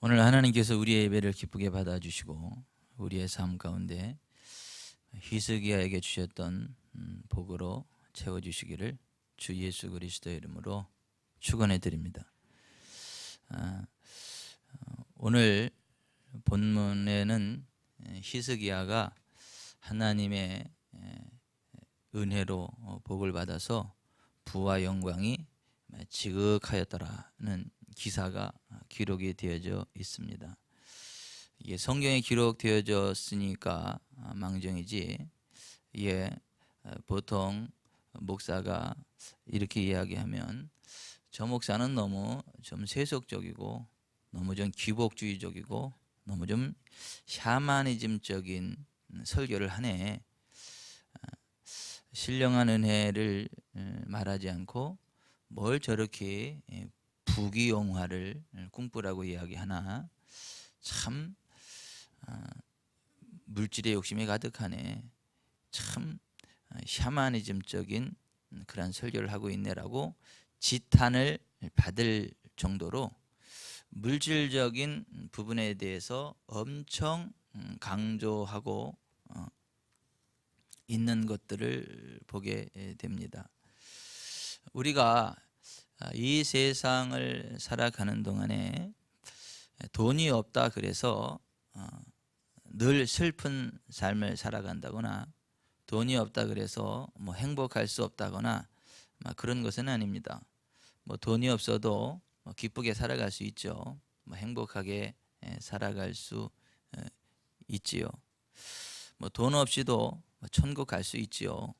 오늘 하나님께서 우리의 예배를 기쁘게 받아주시고 우리의 삶 가운데 히스기야에게 주셨던 복으로 채워주시기를 주 예수 그리스도의 이름으로 축원해 드립니다. 오늘 본문에는 히스기야가 하나님의 은혜로 복을 받아서 부와 영광이 지극하였더라는 기사가 기록이 되어져 있습니다. 이게 성경에 기록되어졌으니까 망정이지, 이게 보통 목사가 이렇게 이야기하면 저 목사는 너무 좀 세속적이고 너무 좀 귀복주의적이고 너무 좀 샤머니즘적인 설교를 하네. 신령한 은혜를 말하지 않고 뭘 저렇게 부귀영화를 꿈꾸라고 이야기하나, 참 물질의 욕심이 가득하네, 참 샤머니즘적인 그런 설교를 하고 있네라고 지탄을 받을 정도로 물질적인 부분에 대해서 엄청 강조하고 있는 것들을 보게 됩니다. 우리가 이 세상을 살아가는 동안에 돈이 없다 그래서 늘 슬픈 삶을 살아간다거나, 돈이 없다 그래서 뭐 행복할 수 없다거나 그런 것은 아닙니다. 뭐 돈이 없어도 기쁘게 살아갈 수 있죠. 뭐 행복하게 살아갈 수 있지요. 뭐 돈 없이도 천국 갈 수 있지요.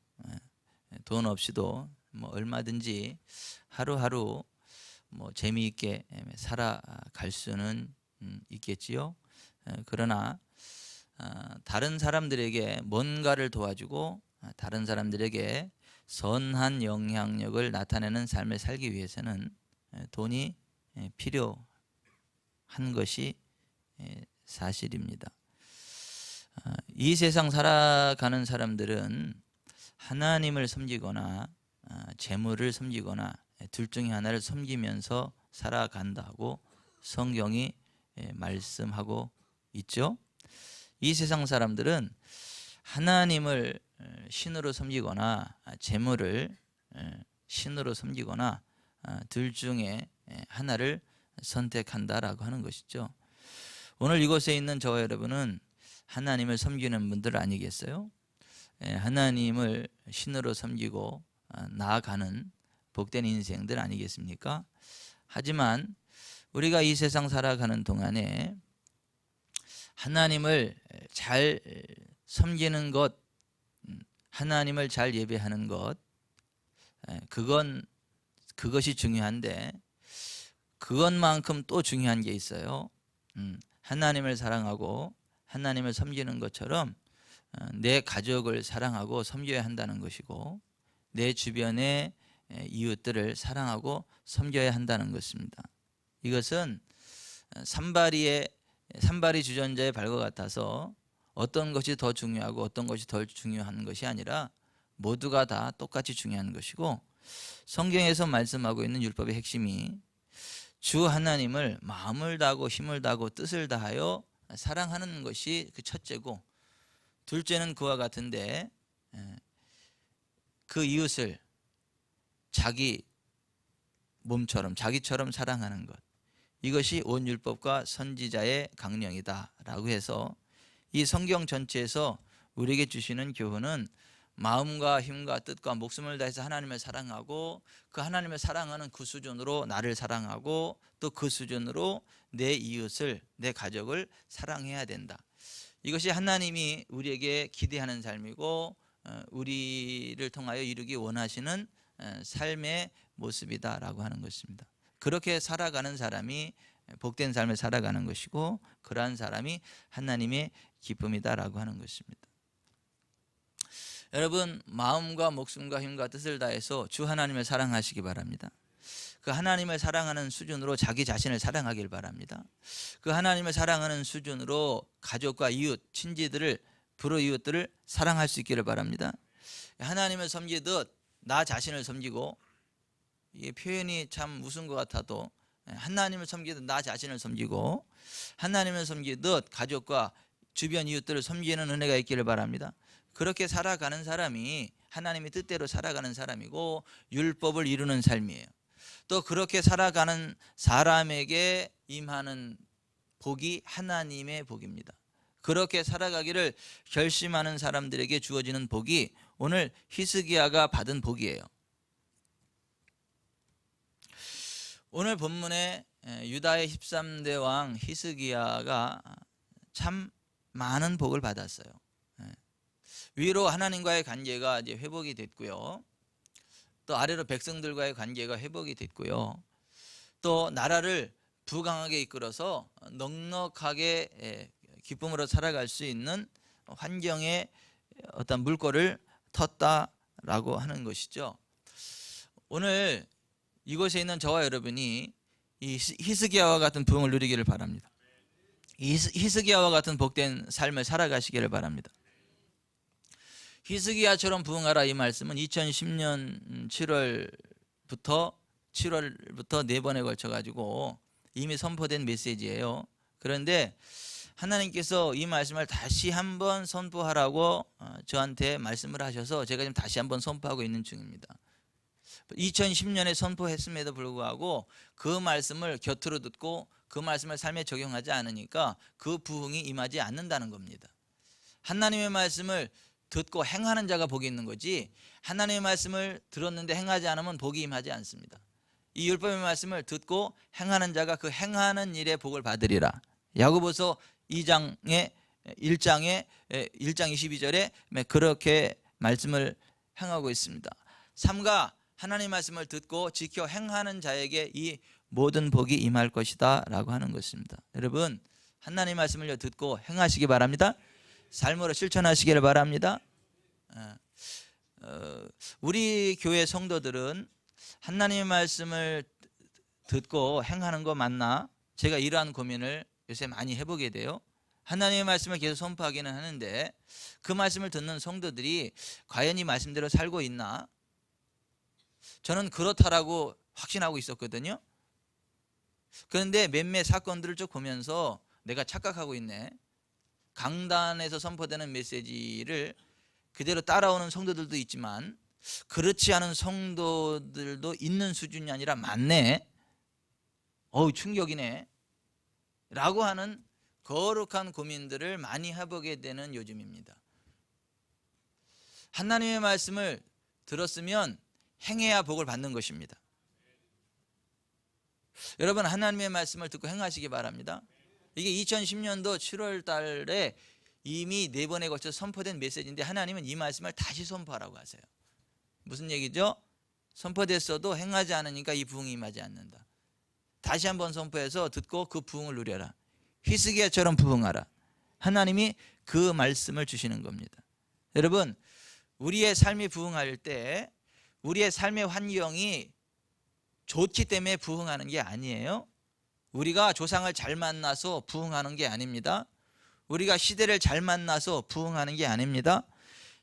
돈 없이도 뭐 얼마든지 하루하루 뭐 재미있게 살아갈 수는 있겠지요. 그러나 다른 사람들에게 뭔가를 도와주고 다른 사람들에게 선한 영향력을 나타내는 삶을 살기 위해서는 돈이 필요한 것이 사실입니다. 이 세상 살아가는 사람들은 하나님을 섬기거나 재물을 섬기거나 둘 중에 하나를 섬기면서 살아간다고 성경이 말씀하고 있죠. 이 세상 사람들은 하나님을 신으로 섬기거나 재물을 신으로 섬기거나 둘 중에 하나를 선택한다라고 하는 것이죠. 오늘 이곳에 있는 저와 여러분은 하나님을 섬기는 분들 아니겠어요? 하나님을 신으로 섬기고 나아가는 복된 인생들 아니겠습니까? 하지만 우리가 이 세상 살아가는 동안에 하나님을 잘 섬기는 것, 하나님을 잘 예배하는 것, 그것이 중요한데, 그것만큼 또 중요한 게 있어요. 하나님을 사랑하고 하나님을 섬기는 것처럼 내 가족을 사랑하고 섬겨야 한다는 것이고, 내 주변의 이웃들을 사랑하고 섬겨야 한다는 것입니다. 이것은 산발이 주전자의 발과 같아서 어떤 것이 더 중요하고 어떤 것이 덜 중요한 것이 아니라 모두가 다 똑같이 중요한 것이고, 성경에서 말씀하고 있는 율법의 핵심이 주 하나님을 마음을 다하고 힘을 다하고 뜻을 다하여 사랑하는 것이 그 첫째고, 둘째는 그와 같은데 그 이웃을 자기 몸처럼 자기처럼 사랑하는 것, 이것이 온 율법과 선지자의 강령이다라고 해서 이 성경 전체에서 우리에게 주시는 교훈은 마음과 힘과 뜻과 목숨을 다해서 하나님을 사랑하고, 그 하나님을 사랑하는 그 수준으로 나를 사랑하고, 또 그 수준으로 내 이웃을, 내 가족을 사랑해야 된다. 이것이 하나님이 우리에게 기대하는 삶이고 우리를 통하여 이루기 원하시는 삶의 모습이다라고 하는 것입니다. 그렇게 살아가는 사람이 복된 삶을 살아가는 것이고, 그러한 사람이 하나님의 기쁨이다라고 하는 것입니다. 여러분, 마음과 목숨과 힘과 뜻을 다해서 주 하나님을 사랑하시기 바랍니다. 그 하나님을 사랑하는 수준으로 자기 자신을 사랑하길 바랍니다. 그 하나님을 사랑하는 수준으로 가족과 이웃, 친지들을, 불우이웃들을 사랑할 수 있기를 바랍니다. 하나님을 섬기듯 나 자신을 섬기고, 이게 표현이 참 무슨 것 같아도 하나님을 섬기듯 나 자신을 섬기고 하나님을 섬기듯 가족과 주변 이웃들을 섬기는 은혜가 있기를 바랍니다. 그렇게 살아가는 사람이 하나님의 뜻대로 살아가는 사람이고 율법을 이루는 삶이에요. 또 그렇게 살아가는 사람에게 임하는 복이 하나님의 복입니다. 그렇게 살아가기를 결심하는 사람들에게 주어지는 복이 오늘 히스기야가 받은 복이에요. 오늘 본문에 유다의 13대 왕 히스기야가 참 많은 복을 받았어요. 위로 하나님과의 관계가 이제 회복이 됐고요. 또 아래로 백성들과의 관계가 회복이 됐고요. 또 나라를 부강하게 이끌어서 넉넉하게 기쁨으로 살아갈 수 있는 환경에 어떤 물꼬를 텄다라고 하는 것이죠. 오늘 이곳에 있는 저와 여러분이 이 히스기야와 같은 부흥을 누리기를 바랍니다. 이 히스기야와 같은 복된 삶을 살아가시기를 바랍니다. 히스기야처럼 부흥하라 이 말씀은 2010년 7월부터 4번에 걸쳐 가지고 이미 선포된 메시지예요. 그런데 하나님께서 이 말씀을 다시 한번 선포하라고 저한테 말씀을 하셔서 제가 지금 다시 한번 선포하고 있는 중입니다. 2010년에 선포했음에도 불구하고 그 말씀을 곁으로 듣고 그 말씀을 삶에 적용하지 않으니까 그 부흥이 임하지 않는다는 겁니다. 하나님의 말씀을 듣고 행하는 자가 복이 있는 거지 하나님의 말씀을 들었는데 행하지 않으면 복이 임하지 않습니다. 이 율법의 말씀을 듣고 행하는 자가 그 행하는 일에 복을 받으리라. 야고보서 1장 22절에 그렇게 말씀을 행하고 있습니다. 삼가 하나님의 말씀을 듣고 지켜 행하는 자에게 이 모든 복이 임할 것이다 라고 하는 것입니다. 여러분 하나님의 말씀을 듣고 행하시기 바랍니다. 삶으로 실천하시기를 바랍니다. 우리 교회 성도들은 하나님의 말씀을 듣고 행하는 거 맞나? 제가 이러한 고민을 요새 많이 해보게 돼요. 하나님의 말씀을 계속 선포하기는 하는데 그 말씀을 듣는 성도들이 과연 이 말씀대로 살고 있나? 저는 그렇다라고 확신하고 있었거든요. 그런데 몇몇 사건들을 쭉 보면서 내가 착각하고 있네. 강단에서 선포되는 메시지를 그대로 따라오는 성도들도 있지만 그렇지 않은 성도들도 있는 수준이 아니라 많네. 어우 충격이네 라고 하는 거룩한 고민들을 많이 해보게 되는 요즘입니다. 하나님의 말씀을 들었으면 행해야 복을 받는 것입니다. 여러분 하나님의 말씀을 듣고 행하시기 바랍니다. 이게 2010년도 7월 달에 이미 4번에 걸쳐 선포된 메시지인데 하나님은 이 말씀을 다시 선포하라고 하세요. 무슨 얘기죠? 선포됐어도 행하지 않으니까 이 부흥이 임하지 않는다. 다시 한번 선포해서 듣고 그 부흥을 누려라. 히스기야처럼 부흥하라. 하나님이 그 말씀을 주시는 겁니다. 여러분 우리의 삶이 부흥할 때 우리의 삶의 환경이 좋기 때문에 부흥하는 게 아니에요. 우리가 조상을 잘 만나서 부흥하는 게 아닙니다. 우리가 시대를 잘 만나서 부흥하는 게 아닙니다.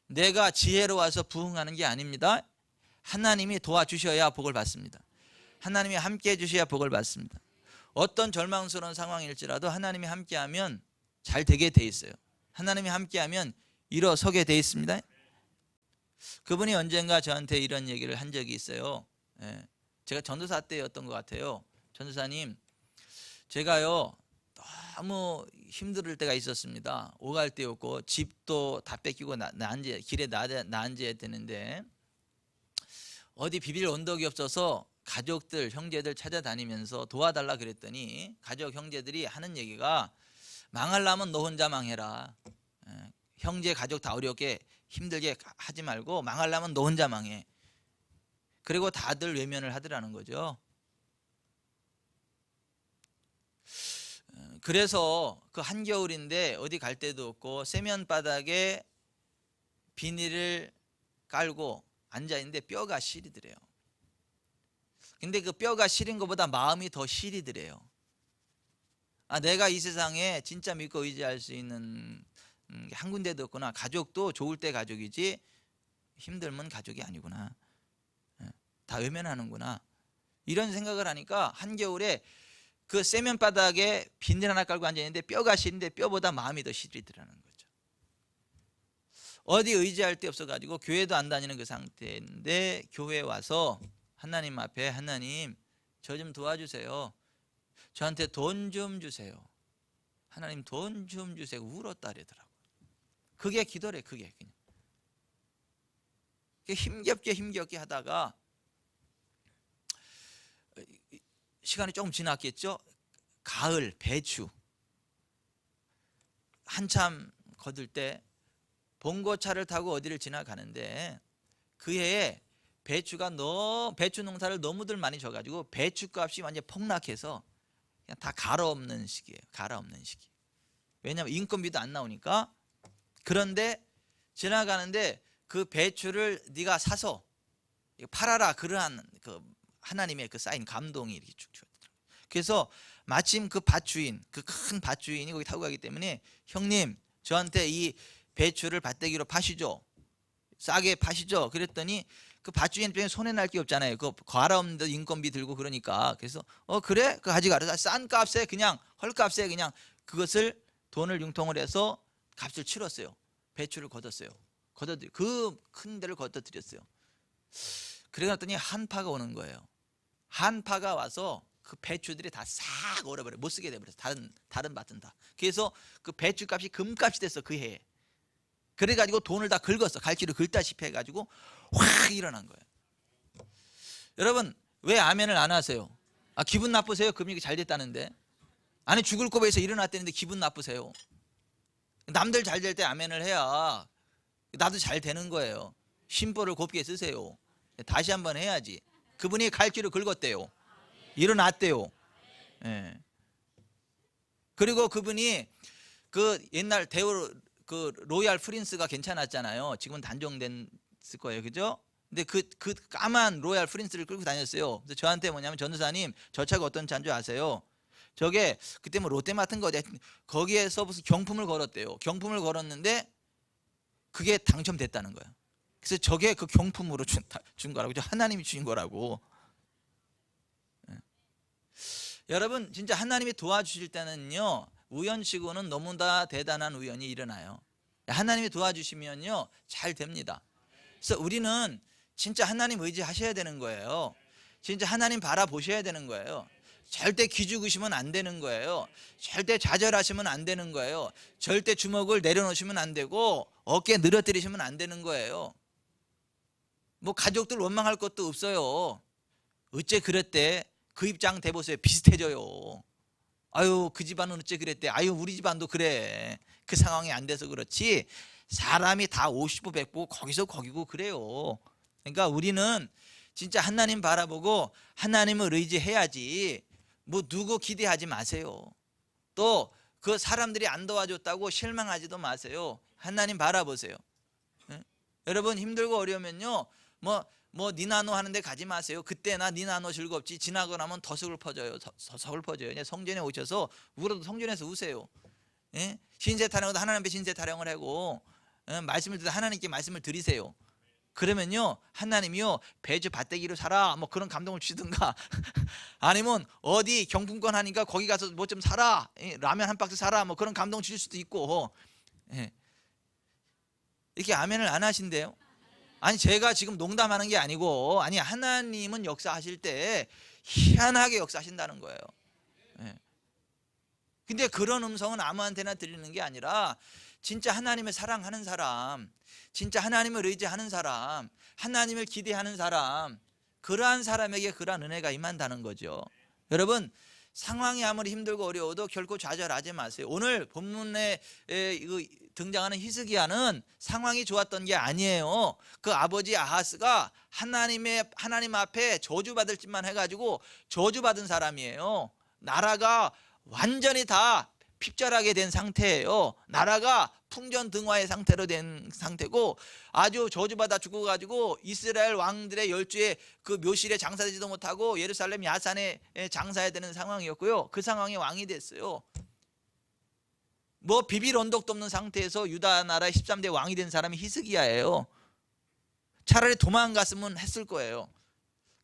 내가 지혜로워서 부흥하는 게 아닙니다. 하나님이 도와주셔야 복을 받습니다. 하나님이 함께해 주셔야 복을 받습니다. 어떤 절망스러운 상황일지라도 하나님이 함께하면 잘 되게 돼 있어요. 하나님이 함께하면 일어서게 돼 있습니다. 그분이 언젠가 저한테 이런 얘기를 한 적이 있어요. 제가 전도사 때였던 것 같아요. 전도사님 제가요 너무 힘들 때가 있었습니다. 오갈 때였고 집도 다 뺏기고 길에 나앉아야 되는데 어디 비빌 언덕이 없어서 가족들 형제들 찾아다니면서 도와달라 그랬더니 가족 형제들이 하는 얘기가 망하려면 너 혼자 망해라. 형제 가족 다 어렵게 힘들게 하지 말고 망하려면 너 혼자 망해. 그리고 다들 외면을 하더라는 거죠. 그래서 그 한겨울인데 어디 갈 데도 없고 세면 바닥에 비닐을 깔고 앉아있는데 뼈가 시리더래요. 근데 그 뼈가 시린 것보다 마음이 더 시리더래요. 내가 이 세상에 진짜 믿고 의지할 수 있는 한 군데도 없구나. 가족도 좋을 때 가족이지 힘들면 가족이 아니구나. 다 외면하는구나. 이런 생각을 하니까 한겨울에 그 세면 바닥에 빈대 하나 깔고 앉아있는데 뼈가 시린데 뼈보다 마음이 더 시리더라는 거죠. 어디 의지할 데 없어가지고 교회도 안 다니는 그 상태인데 교회에 와서 하나님 앞에 하나님 저 좀 도와주세요. 저한테 돈 좀 주세요. 하나님 돈 좀 주세요. 울었다 그러더라고요. 그게 기도래. 그게 그냥 힘겹게 하다가 시간이 조금 지났겠죠. 가을 배추 한참 거둘 때 봉고차를 타고 어디를 지나가는데 그 해에 배추 농사를 너무들 많이 져가지고 배추값이 완전 폭락해서 그냥 다 갈아엎는 시기예요. 갈아엎는 시기. 왜냐하면 인건비도 안 나오니까. 그런데 지나가는데 그 배추를 네가 사서 팔아라. 그러한 그 하나님의 그 쌓인 감동이 이렇게 쭉 주었더라고요. 그래서 마침 그 밭주인, 그 큰 밭주인이 거기 타고 가기 때문에 형님 저한테 이 배추를 밭대기로 파시죠. 싸게 파시죠. 그랬더니 그 밭주인 입장에 손해날 게 없잖아요. 그 갈아엎는 인건비 들고 그러니까. 그래서 그래? 그거 가져가라. 싼 값에 그냥 헐값에 그냥 그것을 돈을 융통을 해서 값을 치렀어요. 배추를 걷었어요. 그 큰 데를 걷어드렸어요. 그래갔더니 한파가 오는 거예요. 한파가 와서 그 배추들이 다 싹 얼어버려. 못 쓰게 돼버렸어. 다른 밭은 다. 그래서 그 배추값이 금값이 됐어. 그 해에. 그래가지고 돈을 다 긁었어. 갈치를 긁다시피 해가지고 확 일어난 거예요. 여러분 왜 아멘을 안 하세요? 기분 나쁘세요? 금융이 잘 됐다는데. 아니 죽을 고비에서 일어났다는데 기분 나쁘세요? 남들 잘 될 때 아멘을 해야 나도 잘 되는 거예요. 심보를 곱게 쓰세요. 다시 한번 해야지. 그분이 갈치를 긁었대요. 일어났대요. 예. 그리고 그분이 그 옛날 대우 그 로얄 프린스가 괜찮았잖아요. 지금은 단종됐을 거예요. 그죠? 근데 그 까만 로얄 프린스를 끌고 다녔어요. 그래서 저한테 뭐냐면 전도사님 저 차가 어떤 차인 줄 아세요? 저게 그때 뭐 롯데마트인 거 어디 거기에서 무슨 경품을 걸었대요. 경품을 걸었는데 그게 당첨됐다는 거예요. 그래서 저게 그 경품으로 준 거라고. 하나님이 주신 거라고. 여러분 진짜 하나님이 도와주실 때는요 우연치고는 너무나 대단한 우연이 일어나요. 하나님이 도와주시면요 잘 됩니다. 그래서 우리는 진짜 하나님 의지하셔야 되는 거예요. 진짜 하나님 바라보셔야 되는 거예요. 절대 기죽으시면 안 되는 거예요. 절대 좌절하시면 안 되는 거예요. 절대 주먹을 내려놓으시면 안 되고 어깨 늘어뜨리시면 안 되는 거예요. 뭐 가족들 원망할 것도 없어요. 어째 그랬대? 그 입장 대보세요. 비슷해져요. 아유 그 집안은 어째 그랬대? 아유 우리 집안도 그래. 그 상황이 안 돼서 그렇지 사람이 다 50보 100보 거기서 거기고 그래요. 그러니까 우리는 진짜 하나님 바라보고 하나님을 의지해야지 뭐 누구 기대하지 마세요. 또 그 사람들이 안 도와줬다고 실망하지도 마세요. 하나님 바라보세요. 네? 여러분 힘들고 어려우면요 뭐 니나노 하는데 가지 마세요. 그때나 니나노 즐겁지 지나고 나면 더 슬퍼져요. 더 슬퍼져요. 성전에 오셔서 울어도 성전에서 우세요. 예? 신세 타령도 하나님 앞에 신세 타령을 하고 말씀을 듣다 하나님께 말씀을 드리세요. 그러면요 하나님이요 배주 밭대기로 살아 뭐 그런 감동을 주시든가 아니면 어디 경품권 하니까 거기 가서 뭐 좀 사라 라면 한 박스 사라 뭐 그런 감동 주실 수도 있고. 이렇게 아멘을 안 하신대요. 아니 제가 지금 농담하는 게 아니고 아니 하나님은 역사하실 때 희한하게 역사하신다는 거예요. 근데 그런 음성은 아무한테나 들리는 게 아니라 진짜 하나님을 사랑하는 사람, 진짜 하나님을 의지하는 사람, 하나님을 기대하는 사람, 그러한 사람에게 그러한 은혜가 임한다는 거죠. 여러분 상황이 아무리 힘들고 어려워도 결코 좌절하지 마세요. 오늘 본문에 등장하는 히스기야는 상황이 좋았던 게 아니에요. 그 아버지 아하스가 하나님 앞에 저주받을 짓만 해가지고 저주받은 사람이에요. 나라가 완전히 다 핍절하게 된 상태예요. 나라가 풍전등화의 상태로 된 상태고 아주 저주받아 죽어가지고 이스라엘 왕들의 열주에 그 묘실에 장사되지도 못하고 예루살렘 야산에 장사해야 되는 상황이었고요. 그 상황에 왕이 됐어요. 뭐 비빌 언덕도 없는 상태에서 유다 나라 13대 왕이 된 사람이 히스기야예요. 차라리 도망갔으면 했을 거예요.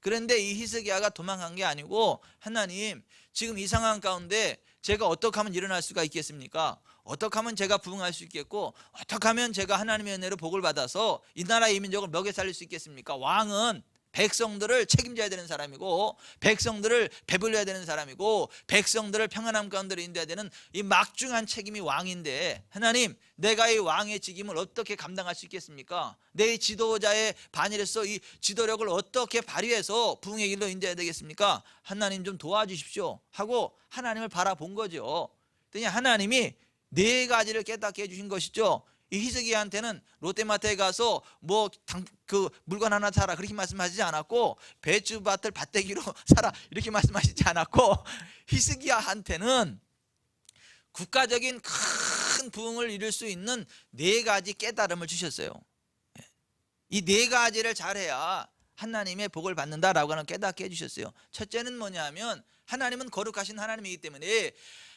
그런데 이 히스기야가 도망간 게 아니고 하나님 지금 이 상황 가운데 제가 어떻게 하면 일어날 수가 있겠습니까? 어떻게 하면 제가 부흥할 수 있겠고 어떻게 하면 제가 하나님의 은혜로 복을 받아서 이 나라의 이민족을 먹여 살릴 수 있겠습니까? 왕은 백성들을 책임져야 되는 사람이고 백성들을 배불려야 되는 사람이고 백성들을 평안함 가운데로 인도해야 되는 이 막중한 책임이 왕인데 하나님 내가 이 왕의 직임을 어떻게 감당할 수 있겠습니까? 내 지도자의 반열에서 이 지도력을 어떻게 발휘해서 부흥의 길로 인도해야 되겠습니까? 하나님 좀 도와주십시오 하고 하나님을 바라본 거죠. 그랬더니 하나님이 네 가지를 깨닫게 해주신 것이죠. 이 히스기야한테는 롯데마트에 가서 그 물건 하나 사라 그렇게 말씀하시지 않았고 배추밭을 밭대기로 사라 이렇게 말씀하시지 않았고 히스기야한테는 국가적인 큰 부흥을 이룰 수 있는 네 가지 깨달음을 주셨어요. 이 네 가지를 잘해야 하나님의 복을 받는다라고 하는 깨닫게 해주셨어요. 첫째는 뭐냐면 하나님은 거룩하신 하나님이기 때문에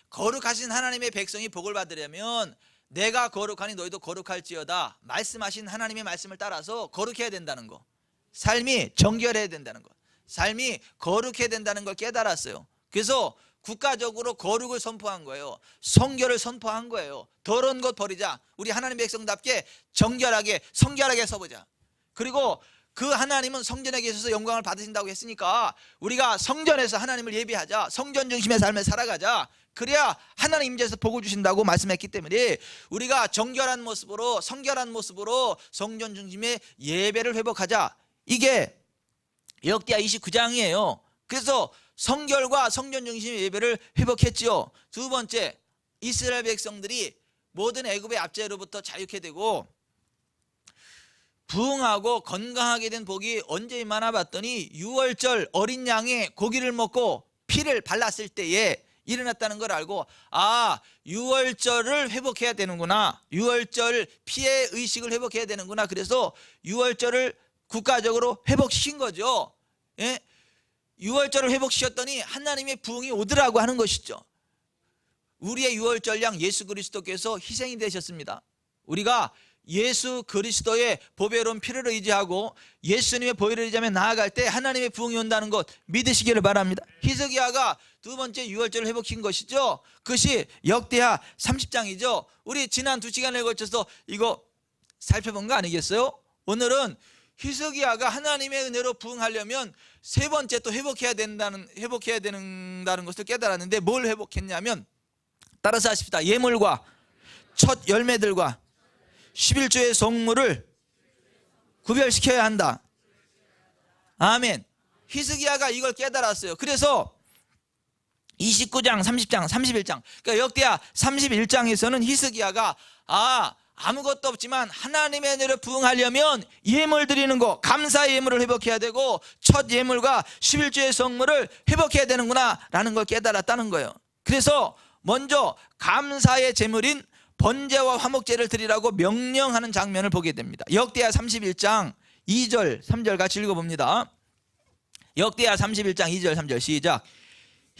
거룩하신 하나님의 백성이 복을 받으려면 내가 거룩하니 너희도 거룩할지어다 말씀하신 하나님의 말씀을 따라서 거룩해야 된다는 거, 삶이 정결해야 된다는 거, 삶이 거룩해야 된다는 걸 깨달았어요. 그래서 국가적으로 거룩을 선포한 거예요. 성결을 선포한 거예요. 더러운 것 버리자. 우리 하나님 백성답게 정결하게 성결하게 서보자. 그리고 그 하나님은 성전에 계셔서 영광을 받으신다고 했으니까 우리가 성전에서 하나님을 예배하자. 성전 중심의 삶을 살아가자. 그래야 하나님 임재에서 복을 주신다고 말씀했기 때문에 우리가 정결한 모습으로 성결한 모습으로 성전 중심의 예배를 회복하자. 이게 역대하 29장이에요 그래서 성결과 성전 중심의 예배를 회복했지요. 두 번째, 이스라엘 백성들이 모든 애굽의 압제로부터 자유케 되고 부흥하고 건강하게 된 복이 언제 임하나 봤더니 유월절 어린 양의 고기를 먹고 피를 발랐을 때에 일어났다는 걸 알고 유월절을 회복해야 되는구나. 유월절 피해 의식을 회복해야 되는구나. 그래서 유월절을 국가적으로 회복시킨 거죠. 예? 유월절을 회복시켰더니 하나님의 부흥이 오더라고 하는 것이죠. 우리의 유월절 양 예수 그리스도께서 희생이 되셨습니다. 우리가 예수 그리스도의 보배로운 피를 의지하고 예수님의 보혈을 의지하며 나아갈 때 하나님의 부흥이 온다는 것 믿으시기를 바랍니다. 히스기야가 두 번째 유월절을 회복시킨 것이죠. 그것이 역대하 30장이죠. 우리 지난 2시간에 걸쳐서 이거 살펴본 거 아니겠어요? 오늘은 히스기야가 하나님의 은혜로 부흥하려면 세 번째 또 회복해야 된다는 것을 깨달았는데 뭘 회복했냐면 따라서 하십시다. 예물과 첫 열매들과 11조의 성물을 구별시켜야 한다. 아멘. 히스기야가 이걸 깨달았어요. 그래서 29장, 30장, 31장 그러니까 역대하 31장에서는 히스기야가 아무것도 없지만 하나님의 은혜로 부흥하려면 예물 드리는 거, 감사의 예물을 회복해야 되고 첫 예물과 11조의 성물을 회복해야 되는구나 라는 걸 깨달았다는 거예요. 그래서 먼저 감사의 제물인 번제와 화목제를 드리라고 명령하는 장면을 보게 됩니다. 역대하 31장 2절 3절 같이 읽어봅니다. 역대하 31장 2절 3절 시작.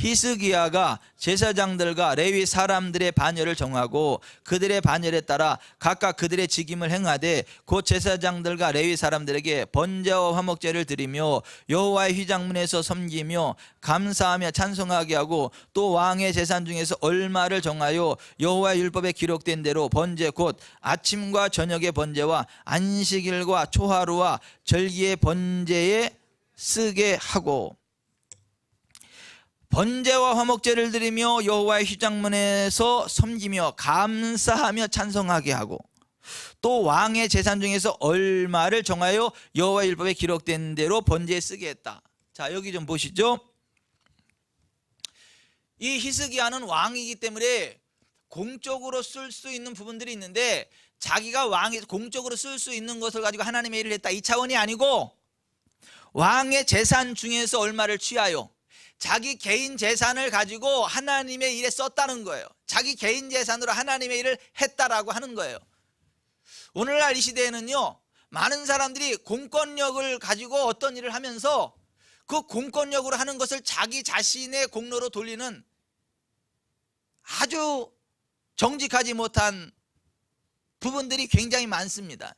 히스기야가 제사장들과 레위 사람들의 반열을 정하고 그들의 반열에 따라 각각 그들의 직임을 행하되 곧 제사장들과 레위 사람들에게 번제와 화목제를 드리며 여호와의 휘장문에서 섬기며 감사하며 찬송하게 하고 또 왕의 재산 중에서 얼마를 정하여 여호와의 율법에 기록된 대로 번제 곧 아침과 저녁의 번제와 안식일과 초하루와 절기의 번제에 쓰게 하고 번제와 화목제를 드리며 여호와의 휘장문에서 섬기며 감사하며 찬송하게 하고 또 왕의 재산 중에서 얼마를 정하여 여호와의 율법에 기록된 대로 번제에 쓰게 했다. 자, 여기 좀 보시죠. 이 히스기야는 왕이기 때문에 공적으로 쓸 수 있는 부분들이 있는데 자기가 왕이 공적으로 쓸 수 있는 것을 가지고 하나님의 일을 했다 이 차원이 아니고 왕의 재산 중에서 얼마를 취하여 자기 개인 재산을 가지고 하나님의 일에 썼다는 거예요. 자기 개인 재산으로 하나님의 일을 했다라고 하는 거예요. 오늘날 이 시대에는요 많은 사람들이 공권력을 가지고 어떤 일을 하면서 그 공권력으로 하는 것을 자기 자신의 공로로 돌리는 아주 정직하지 못한 부분들이 굉장히 많습니다.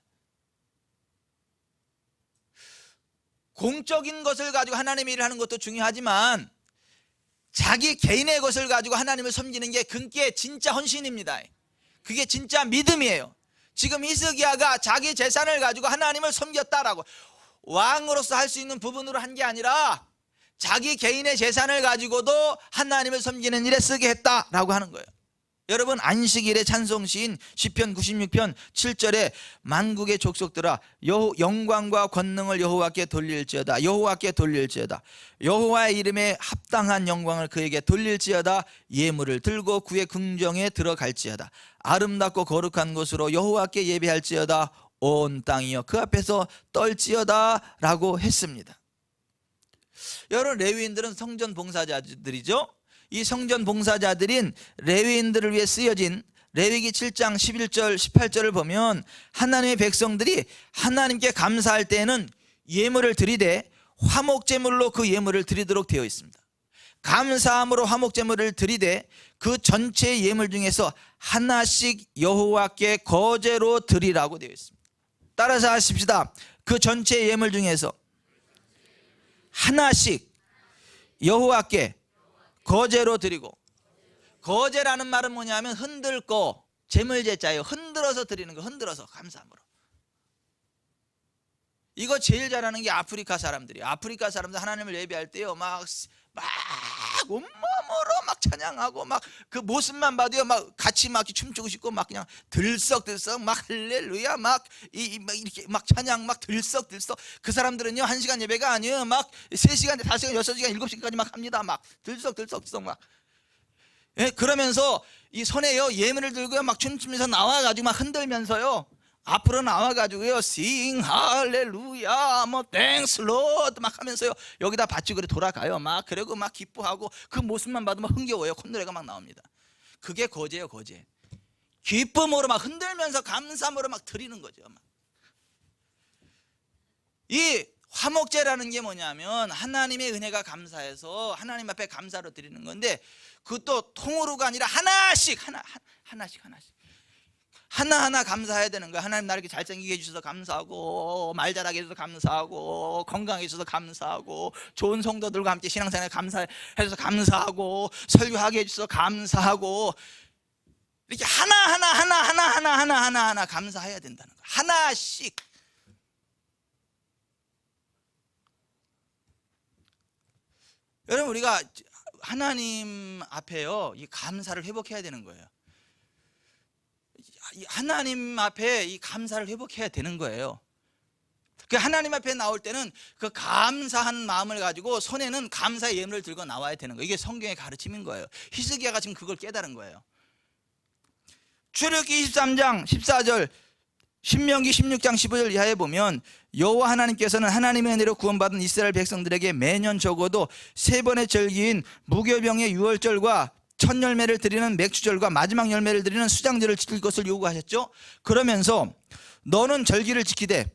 공적인 것을 가지고 하나님의 일을 하는 것도 중요하지만 자기 개인의 것을 가지고 하나님을 섬기는 게 그게 진짜 헌신입니다. 그게 진짜 믿음이에요. 지금 히스기야가 자기 재산을 가지고 하나님을 섬겼다라고, 왕으로서 할 수 있는 부분으로 한 게 아니라 자기 개인의 재산을 가지고도 하나님을 섬기는 일에 쓰게 했다라고 하는 거예요. 여러분, 안식일의 찬송시인 시편 96편 7절에 만국의 족속들아 영광과 권능을 여호와께 돌릴지어다. 여호와께 돌릴지어다. 여호와의 이름에 합당한 영광을 그에게 돌릴지어다. 예물을 들고 그의 궁정에 들어갈지어다. 아름답고 거룩한 곳으로 여호와께 예배할지어다. 온 땅이여 그 앞에서 떨지어다 라고 했습니다. 여러분, 레위인들은 성전 봉사자들이죠. 이 성전 봉사자들인 레위인들을 위해 쓰여진 레위기 7장 11절 18절을 보면 하나님의 백성들이 하나님께 감사할 때에는 예물을 드리되 화목제물로 그 예물을 드리도록 되어 있습니다. 감사함으로 화목제물을 드리되 그 전체 예물 중에서 하나씩 여호와께 거제로 드리라고 되어 있습니다. 따라서 하십시다. 그 전체 예물 중에서 하나씩 여호와께 거제로 드리고, 거제라는 말은 뭐냐면 흔들고, 재물제자예요. 흔들어서 드리는 거, 흔들어서 감사함으로. 이거 제일 잘하는 게 아프리카 사람들이에요. 아프리카 사람들 하나님을 예배할 때요 막 온몸으로 막 찬양하고 막 그 모습만 봐도요 막 같이 막 춤추고 싶고 막 그냥 들썩들썩 막 할렐루야 막 이렇게 막 찬양 막 들썩들썩. 그 사람들은요 1시간 예배가 아니에요 막 3시간 5시간 6시간 7시까지 막 합니다. 막 들썩들썩 막. 예, 그러면서 이 손에요 예물을 들고요 막 춤추면서 나와가지고 막 흔들면서요 앞으로 나와가지고요 sing 할렐루야 뭐 thanks lord 막 하면서요 여기다 받치고 그래 돌아가요. 막 그리고 막 기뻐하고 그 모습만 봐도 막 흥겨워요. 콧노래가 막 나옵니다. 그게 거제예요. 거제. 기쁨으로 막 흔들면서 감사함으로 막 드리는 거죠. 막. 이 화목제라는 게 뭐냐면 하나님의 은혜가 감사해서 하나님 앞에 감사로 드리는 건데, 그것도 통으로가 아니라 하나씩 하나하나 감사해야 되는 거야. 하나님 나를 이렇게 잘생기게 해주셔서 감사하고, 말 잘하게 해주셔서 감사하고, 건강해 주셔서 감사하고, 좋은 성도들과 함께 신앙생활에 감사해서 감사하고, 설교하게 해주셔서 감사하고, 이렇게 하나하나 감사해야 된다는 거야. 하나씩. 여러분, 우리가 하나님 앞에요 이 감사를 회복해야 되는 거예요. 하나님 앞에 이 감사를 회복해야 되는 거예요. 그 하나님 앞에 나올 때는 그 감사한 마음을 가지고 손에는 감사의 예물을 들고 나와야 되는 거예요. 이게 성경의 가르침인 거예요. 히스기야가 지금 그걸 깨달은 거예요. 출애굽기 23장 14절, 신명기 16장 15절 이하에 보면 여호와 하나님께서는 하나님의 은혜로 구원받은 이스라엘 백성들에게 매년 적어도 3번의 절기인 무교병의 유월절과 첫 열매를 드리는 맥주절과 마지막 열매를 드리는 수장절을 지킬 것을 요구하셨죠. 그러면서 너는 절기를 지키되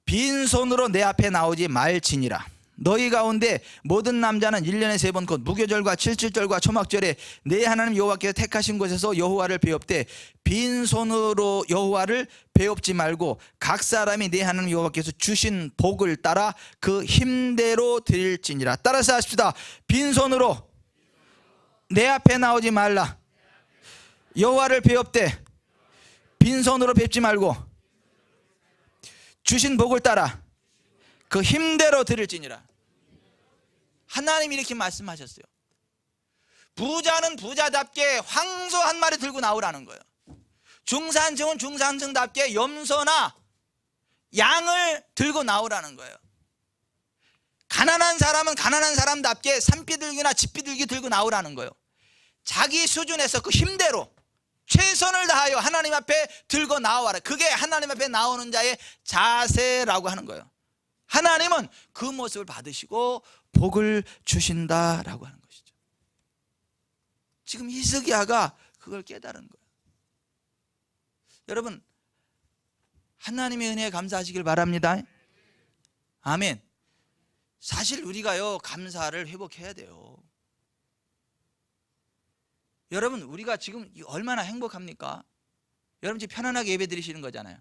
빈손으로 내 앞에 나오지 말지니라. 너희 가운데 모든 남자는 1년에 3번 곧 무교절과 칠칠절과 초막절에 내 하나님 여호와께서 택하신 곳에서 여호와를 배웁되 빈손으로 여호와를 배웁지 말고 각 사람이 내 하나님 여호와께서 주신 복을 따라 그 힘대로 드릴지니라. 따라서 하십시다. 빈손으로 내 앞에 나오지 말라. 여호와를 배웁되 빈손으로 뵙지 말고 주신 복을 따라 그 힘대로 드릴지니라. 하나님이 이렇게 말씀하셨어요. 부자는 부자답게 황소 한 마리 들고 나오라는 거예요. 중산층은 중산층답게 염소나 양을 들고 나오라는 거예요. 가난한 사람은 가난한 사람답게 산비둘기나 집비둘기 들고 나오라는 거예요. 자기 수준에서 그 힘대로 최선을 다하여 하나님 앞에 들고 나와라. 그게 하나님 앞에 나오는 자의 자세라고 하는 거예요. 하나님은 그 모습을 받으시고 복을 주신다라고 하는 것이죠. 지금 히스기야가 그걸 깨달은 거예요. 여러분, 하나님의 은혜에 감사하시길 바랍니다. 아멘. 사실 우리가요 감사를 회복해야 돼요. 여러분, 우리가 지금 얼마나 행복합니까? 여러분 지금 편안하게 예배 드리시는 거잖아요.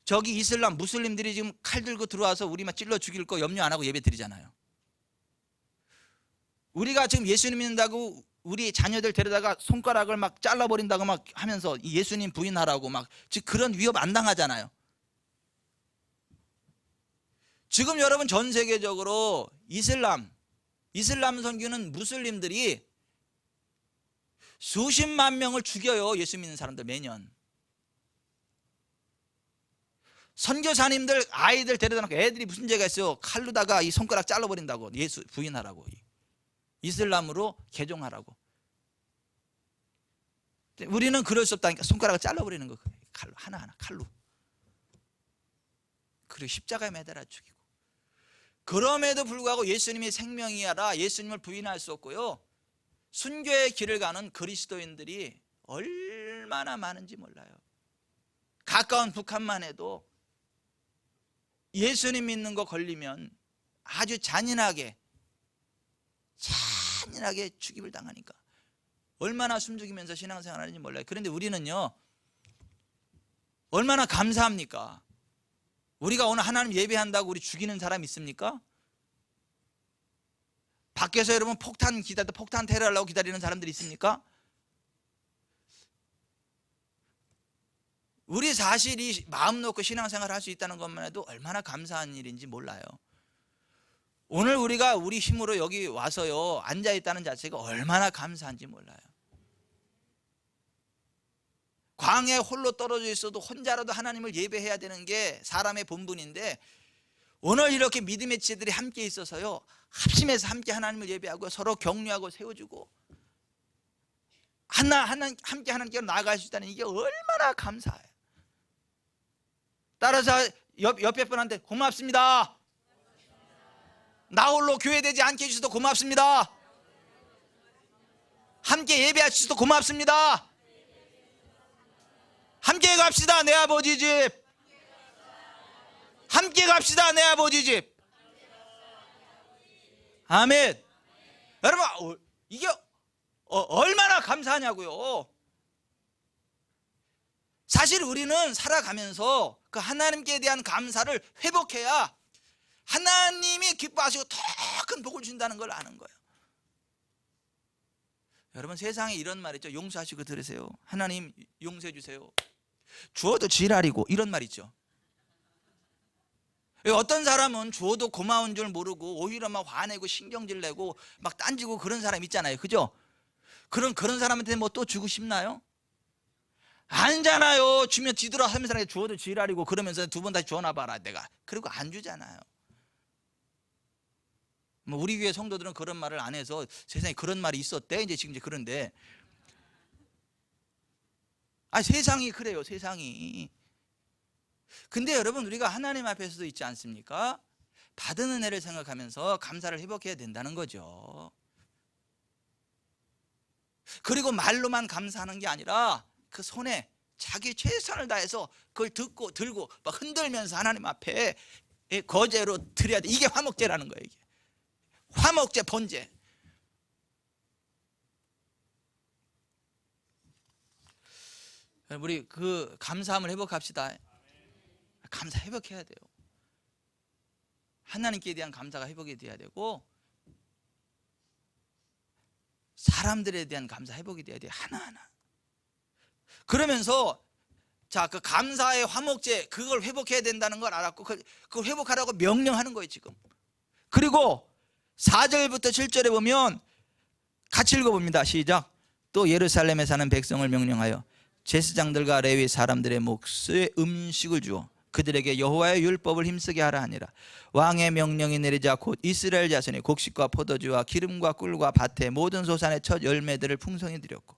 저기 이슬람 무슬림들이 지금 칼 들고 들어와서 우리 막 찔러 죽일 거 염려 안 하고 예배 드리잖아요. 우리가 지금 예수님 믿는다고 우리 자녀들 데려다가 손가락을 막 잘라버린다고 막 하면서 예수님 부인하라고 막 즉 그런 위협 안 당하잖아요. 지금 여러분 전 세계적으로 이슬람 선교는 무슬림들이 수십만 명을 죽여요. 예수 믿는 사람들 매년. 선교사님들 아이들 데려다 놓고 애들이 무슨 죄가 있어요? 칼로다가 이 손가락 잘라버린다고 예수 부인하라고 이슬람으로 개종하라고. 우리는 그럴 수 없다니까 손가락을 잘라버리는 거 칼로 하나하나 칼로. 그리고 십자가에 매달아 죽이고. 그럼에도 불구하고 예수님이 생명이야라 예수님을 부인할 수 없고요. 순교의 길을 가는 그리스도인들이 얼마나 많은지 몰라요. 가까운 북한만 해도 예수님 믿는 거 걸리면 아주 잔인하게 죽임을 당하니까 얼마나 숨죽이면서 신앙생활 하는지 몰라요. 그런데 우리는요 얼마나 감사합니까? 우리가 오늘 하나님 예배한다고 우리 죽이는 사람 있습니까? 밖에서 여러분 폭탄 테러하려고 기다리는 사람들이 있습니까? 우리 사실이 마음 놓고 신앙생활을 할 수 있다는 것만 해도 얼마나 감사한 일인지 몰라요. 오늘 우리가 우리 힘으로 여기 와서요 앉아있다는 자체가 얼마나 감사한지 몰라요. 광야에 홀로 떨어져 있어도 혼자라도 하나님을 예배해야 되는 게 사람의 본분인데 오늘 이렇게 믿음의 지체들이 함께 있어서요 합심해서 함께 하나님을 예배하고 서로 격려하고 세워주고 함께 하나님께로 나아갈 수 있다는 이게 얼마나 감사해요. 따라서 옆에 분한테 고맙습니다. 나 홀로 교회되지 않게 해주셔서 고맙습니다. 함께 예배해 주셔서 고맙습니다. 함께 갑시다 내 아버지 집. 함께 갑시다 내 아버지 집. 아멘. 여러분 이게 얼마나 감사하냐고요. 사실 우리는 살아가면서 그 하나님께 대한 감사를 회복해야 하나님이 기뻐하시고 더 큰 복을 준다는 걸 아는 거예요. 여러분 세상에 이런 말 있죠. 용서하시고 들으세요. 하나님 용서해 주세요. 주어도 지랄이고 이런 말 있죠. 어떤 사람은 주어도 고마운 줄 모르고 오히려 막 화내고 신경질 내고 막 딴지고 그런 사람 있잖아요. 그죠? 그런 사람한테 뭐 또 주고 싶나요? 아니잖아요. 주면 지들어 하면서 주어도 지랄이고 그러면서 두 번 다시 주어놔봐라 내가. 그리고 안 주잖아요. 뭐 우리 교회 성도들은 그런 말을 안 해서 세상에 그런 말이 있었대 이제 지금 그런데 세상이 그래요. 세상이. 근데 여러분 우리가 하나님 앞에서도 있지 않습니까? 받은 은혜를 생각하면서 감사를 회복해야 된다는 거죠. 그리고 말로만 감사하는 게 아니라 그 손에 자기 최선을 다해서 그걸 들고 막 흔들면서 하나님 앞에 거제로 드려야 돼. 이게 화목제라는 거예요. 이게 화목제 본제. 우리 그 감사함을 회복합시다. 감사 회복해야 돼요. 하나님께 대한 감사가 회복이 돼야 되고 사람들에 대한 감사 회복이 돼야 돼요. 하나하나. 그러면서 자, 그 감사의 화목제 그걸 회복해야 된다는 걸 알았고 그걸 회복하라고 명령하는 거예요 지금. 그리고 4절부터 7절에 보면 같이 읽어봅니다. 시작. 또 예루살렘에 사는 백성을 명령하여 제사장들과 레위 사람들의 몫의 음식을 주어 그들에게 여호와의 율법을 힘쓰게 하라 하니라. 왕의 명령이 내리자 곧 이스라엘 자손이 곡식과 포도주와 기름과 꿀과 밭의 모든 소산의 첫 열매들을 풍성히 드렸고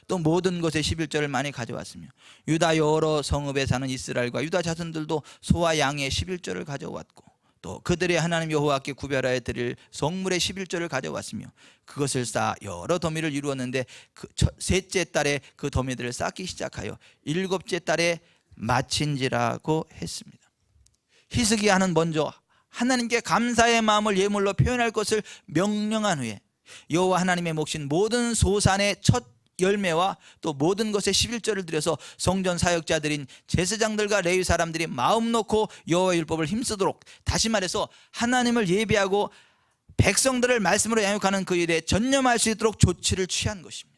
또 모든 것의 11조를 많이 가져왔으며 유다 여러 성읍에 사는 이스라엘과 유다 자손들도 소와 양의 11조를 가져왔고 또 그들의 하나님 여호와께 구별하여 드릴 성물의 11조를 가져왔으며 그것을 쌓아 여러 더미를 이루었는데 그 셋째 달에 그 더미들을 쌓기 시작하여 일곱째 달에 마친지라고 했습니다. 히스기야는 먼저 하나님께 감사의 마음을 예물로 표현할 것을 명령한 후에 여호와 하나님의 몫인 모든 소산의 첫 열매와 또 모든 것의 11조를 들여서 성전 사역자들인 제사장들과 레위 사람들이 마음 놓고 여호와의 율법을 힘쓰도록, 다시 말해서 하나님을 예배하고 백성들을 말씀으로 양육하는 그 일에 전념할 수 있도록 조치를 취한 것입니다.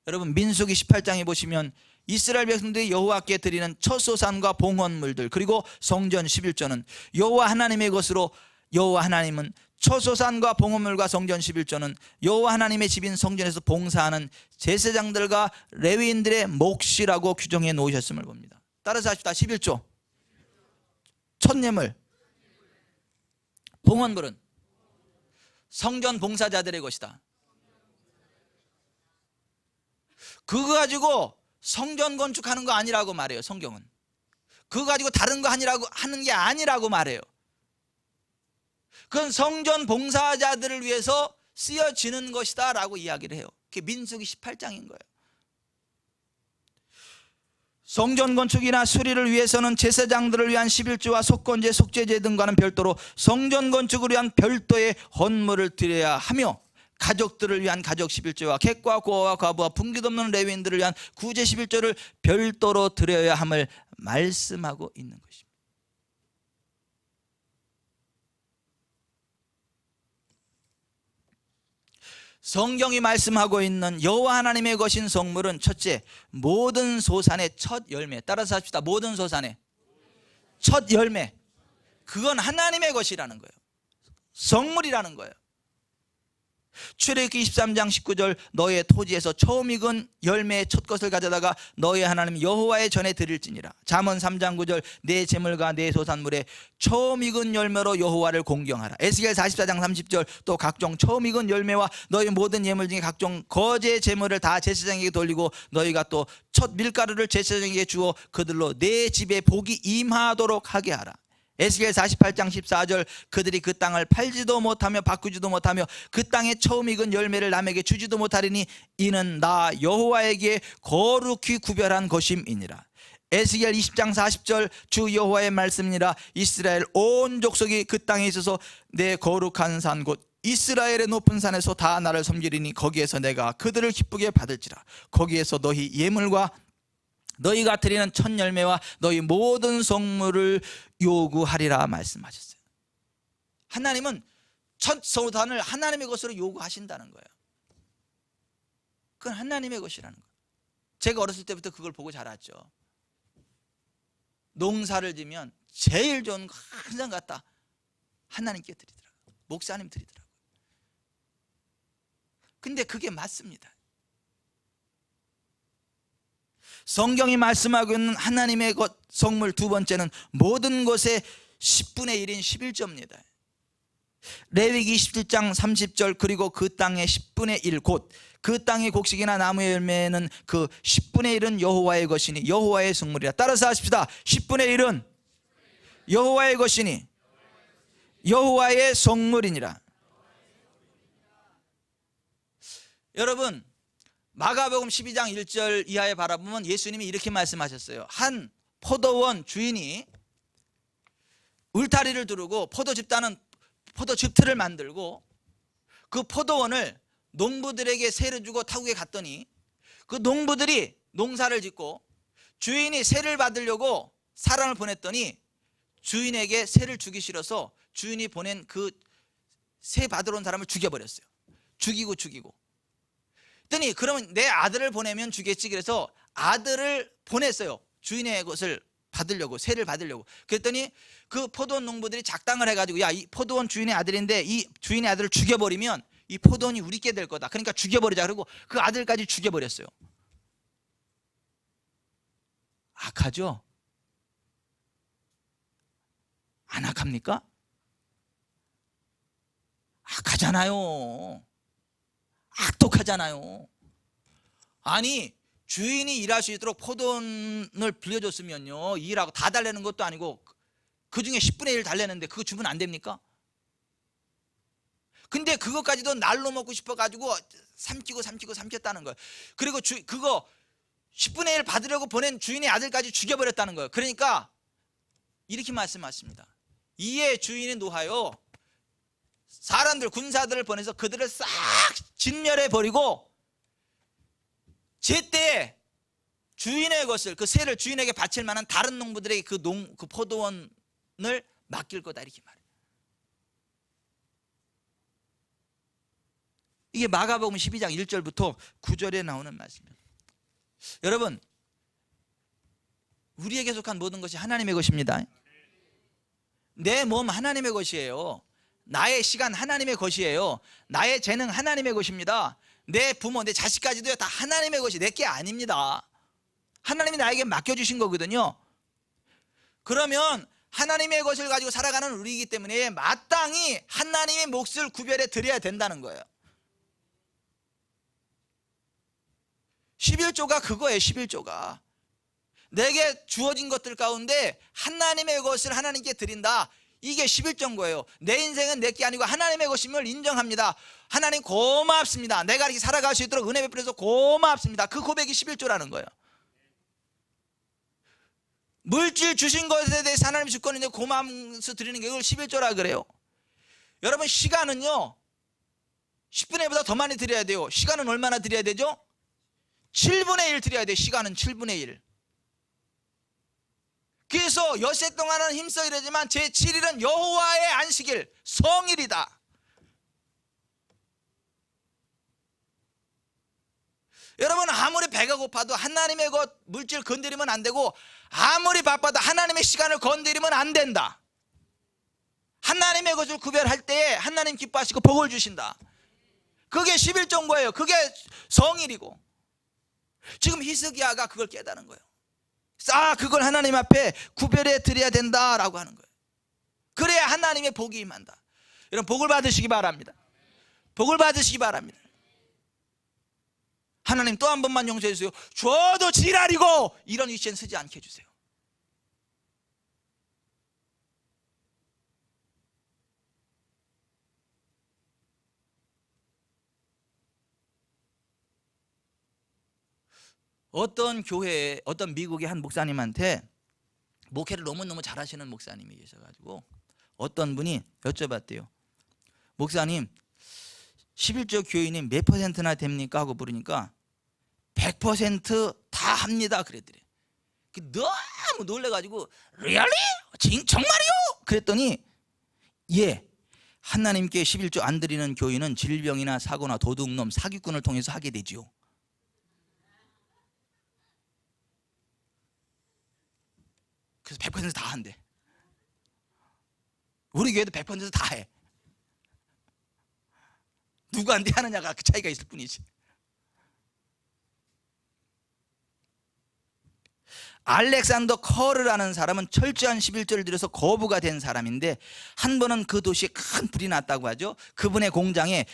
여러분, 민수기 18장에 보시면 이스라엘 백성들이 여호와께 드리는 첫 소산과 봉헌물들, 그리고 성전 11조는 여호와 하나님의 것으로, 여호와 하나님은 첫 소산과 봉헌물과 성전 11조는 여호와 하나님의 집인 성전에서 봉사하는 제사장들과 레위인들의 몫이라고 규정해 놓으셨음을 봅니다. 따라서 합시다. 11조 첫 예물, 봉헌물은 성전 봉사자들의 것이다. 그거 가지고 성전 건축하는 거 아니라고 말해요. 성경은 그거 가지고 다른 거 하는 게 아니라고 말해요. 그건 성전 봉사자들을 위해서 쓰여지는 것이다 라고 이야기를 해요. 그게 민수기 18장인 거예요. 성전 건축이나 수리를 위해서는 제사장들을 위한 11조와 속건제, 속죄제 등과는 별도로 성전 건축을 위한 별도의 헌물을 드려야 하며, 가족들을 위한 가족 11조와 객과 고아와 과부와 분깃 없는 레위인들을 위한 구제 11조를 별도로 드려야 함을 말씀하고 있는 것입니다. 성경이 말씀하고 있는 여호와 하나님의 것인 성물은 첫째, 모든 소산의 첫 열매. 따라서 합시다. 모든 소산의 첫 열매. 그건 하나님의 것이라는 거예요. 성물이라는 거예요. 출애굽기 23장 19절 너의 토지에서 처음 익은 열매의 첫 것을 가져다가 너의 하나님 여호와의 전에 드릴지니라. 잠언 3장 9절 내 재물과 내 소산물에 처음 익은 열매로 여호와를 공경하라. 에스겔 44장 30절 또 각종 처음 익은 열매와 너희 모든 예물 중에 각종 거제 재물을 다 제사장에게 돌리고 너희가 또 첫 밀가루를 제사장에게 주어 그들로 내 집에 복이 임하도록 하게 하라. 에스겔 48장 14절 그들이 그 땅을 팔지도 못하며 바꾸지도 못하며 그 땅에 처음 익은 열매를 남에게 주지도 못하리니 이는 나 여호와에게 거룩히 구별한 것임이니라. 에스겔 20장 40절 주 여호와의 말씀이니라. 이스라엘 온 족속이 그 땅에 있어서 내 거룩한 산 곧 이스라엘의 높은 산에서 다 나를 섬기리니 거기에서 내가 그들을 기쁘게 받을지라. 거기에서 너희 예물과 너희가 드리는 첫 열매와 너희 모든 성물을 요구하리라 말씀하셨어요. 하나님은 첫 소산을 하나님의 것으로 요구하신다는 거예요. 그건 하나님의 것이라는 거예요. 제가 어렸을 때부터 그걸 보고 자랐죠. 농사를 지면 제일 좋은 거 항상 갖다 하나님께 드리더라고요. 목사님 드리더라고요. 근데 그게 맞습니다. 성경이 말씀하고 있는 하나님의 것 성물 두 번째는 모든 것의 10분의 1인 11조입니다. 레위기 27장 30절 그리고 그 땅의 10분의 1 곧 그 땅의 곡식이나 나무의 열매는 그 10분의 1은 여호와의 것이니 여호와의 성물이라. 따라서 하십시다. 10분의 1은 여호와의 것이니 여호와의 성물이니라. 여러분, 마가복음 12장 1절 이하에 바라보면 예수님이 이렇게 말씀하셨어요. 한 포도원 주인이 울타리를 두르고 포도즙틀을 만들고 그 포도원을 농부들에게 세를 주고 타국에 갔더니 그 농부들이 농사를 짓고 주인이 세를 받으려고 사람을 보냈더니 주인에게 세를 주기 싫어서 주인이 보낸 그 세 받으러 온 사람을 죽여버렸어요. 죽이고 그랬더니 그러면 내 아들을 보내면 주겠지. 그래서 아들을 보냈어요. 주인의 것을 받으려고, 세를 받으려고. 그랬더니 그 포도원 농부들이 작당을 해가지고 야, 이 포도원 주인의 아들인데 이 주인의 아들을 죽여버리면 이 포도원이 우리께 될 거다. 그러니까 죽여버리자. 그리고 그 아들까지 죽여버렸어요. 악하죠? 안 악합니까? 악하잖아요. 악독하잖아요. 아니, 주인이 일할 수 있도록 포도원을 빌려줬으면요, 일하고 다 달래는 것도 아니고 그 중에 10분의 1 달래는데 그거 주면 안 됩니까? 근데 그것까지도 날로 먹고 싶어가지고 삼켰다는 거예요. 그리고 그거 10분의 1 받으려고 보낸 주인의 아들까지 죽여버렸다는 거예요. 그러니까 이렇게 말씀하십니다. 이에 주인이 노하여 사람들 군사들을 보내서 그들을 싹 진멸해 버리고 제때 주인의 것을 그 새를 주인에게 바칠 만한 다른 농부들에게 그 포도원을 맡길 거다 이렇게 말해요. 이게 마가복음 12장 1절부터 9절에 나오는 말씀입니다. 여러분, 우리에게 속한 모든 것이 하나님의 것입니다. 내 몸 하나님의 것이에요. 나의 시간 하나님의 것이에요. 나의 재능 하나님의 것입니다. 내 부모, 내 자식까지도 다 하나님의 것이 내 게 아닙니다. 하나님이 나에게 맡겨주신 거거든요. 그러면 하나님의 것을 가지고 살아가는 우리이기 때문에 마땅히 하나님의 몫을 구별해 드려야 된다는 거예요. 11조가 그거예요. 11조가 내게 주어진 것들 가운데 하나님의 것을 하나님께 드린다. 이게 11조인 거예요. 내 인생은 내 게 아니고 하나님의 것임을 인정합니다. 하나님 고맙습니다. 내가 이렇게 살아갈 수 있도록 은혜 베풀어서 고맙습니다. 그 고백이 11조라는 거예요. 물질 주신 것에 대해서 하나님 주권인데 고마움서 드리는 게 이걸 11조라 그래요. 여러분, 시간은요 10분의 1보다 더 많이 드려야 돼요. 시간은 얼마나 드려야 되죠? 7분의 1 드려야 돼요. 시간은 7분의 1. 그래서 엿새 동안은 힘써 이르지만 제7일은 여호와의 안식일, 성일이다. 여러분, 아무리 배가 고파도 하나님의 것 물질 건드리면 안 되고, 아무리 바빠도 하나님의 시간을 건드리면 안 된다. 하나님의 것을 구별할 때에 하나님 기뻐하시고 복을 주신다. 그게 11조인 거예요. 그게 성일이고, 지금 히스기야가 그걸 깨달은 거예요. 그걸 하나님 앞에 구별해 드려야 된다라고 하는 거예요. 그래야 하나님의 복이 임한다. 여러분, 복을 받으시기 바랍니다. 복을 받으시기 바랍니다. 하나님 또 한 번만 용서해 주세요. 저도 지랄이고 이런 위치엔 쓰지 않게 해주세요. 어떤 교회에, 어떤 미국의 한 목사님한테 목회를 너무너무 잘하시는 목사님이 계셔가지고 어떤 분이 여쭤봤대요. 목사님, 11조 교인이 몇 %나 됩니까? 하고 물으니까 100% 합니다 그랬더래. 너무 놀래가지고 리얼리? 정말이요? 그랬더니 예, 하나님께 11조 안 드리는 교인은 질병이나 사고나 도둑놈, 사기꾼을 통해서 하게 되지요. 그래서 100% 한대. 우리 교회도 100% 해. 누구한테 하느냐가 그 차이가 있을 뿐이지. 알렉산더 커르라는 사람은 철저한 11조를 들여서 거부가 된 사람인데, 한 번은 그 도시에 큰 불이 났다고 하죠. 그분의 공장에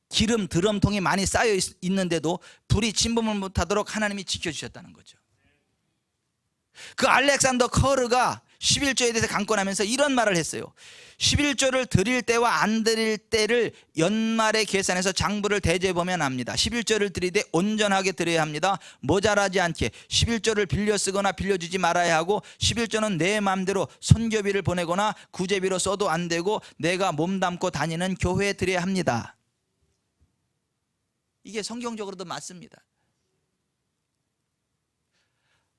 기름 드럼통이 많이 쌓여 있는데도 불이 침범을 못하도록 하나님이 지켜주셨다는 거죠. 그 알렉산더 커르가 11조에 대해서 강권하면서 이런 말을 했어요. 11조를 드릴 때와 안 드릴 때를 연말에 계산해서 장부를 대조해보면 압니다. 11조를 드릴 때 온전하게 드려야 합니다. 모자라지 않게. 11조를 빌려 쓰거나 빌려주지 말아야 하고, 11조는 내 마음대로 선교비를 보내거나 구제비로 써도 안 되고 내가 몸담고 다니는 교회에 드려야 합니다. 이게 성경적으로도 맞습니다.